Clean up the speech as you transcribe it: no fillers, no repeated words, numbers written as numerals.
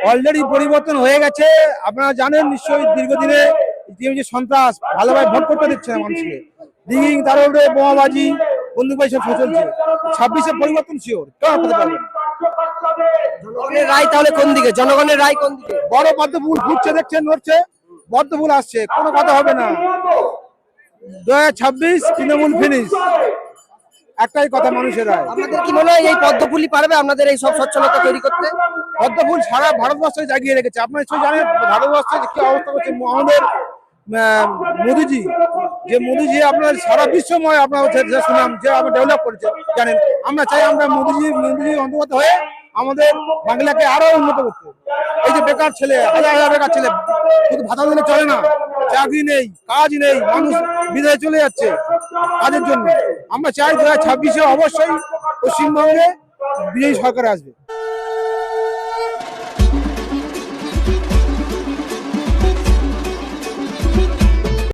Already পরিবর্তন হয়ে গেছে। আপনারা জানেন নিশ্চয়ই দীর্ঘদিনে যে সন্ত্রাস ভালোভাবে ভোট করতে দিচ্ছে না মানুষকে, দিঘিং তার উপরে বোমাবাজি বন্দুকবাজি সব চলছে। 26-এ পরিবর্তন শিওর, কেউ আটকাতে পারবে না। জনগণের রায় তাহলে কোন দিকে? জনগণের রায় কোন দিকে? বড় পদ্মফুল ঘুরছে, দেখছেন নড়ছে, পদ্মফুল আসছে, কোনো কথা হবে না। 2026 তৃণমূল ফিনিশ, একটাই কথা মানুষের রায়। আপনাদের কি মনে হয় এই পদ্মফুলই পারবে আপনাদের এই সব স্বচ্ছলতা তৈরি করতে? পদ্মফুল সারা ভারতবর্ষে জাগিয়ে রেখেছে। আপনারা নিশ্চয়ই জানেন ভারতবর্ষে কি অবস্থা করছে আমাদের মোদিজি। যে মোদিজি আপনার সারা বিশ্বময় আপনার সুনাম যে আপনার ডেভেলপ করেছে জানেন। আমরা চাই আমরা মোদিজি অন্তর্গত হয়ে আমাদের বাংলাকে আরো উন্নত করতে। এই যে বেকার ছেলে, হাজার হাজার বেকার ছেলে, শুধু ভাতা দিলে চলে না, চাকরি নেই, কাজ নেই, মানুষ বিদেশে চলে যাচ্ছে কাজের জন্য। আমরা চাই 2026-এ অবশ্যই পশ্চিমবঙ্গে বিজয়ী সরকার আসবে।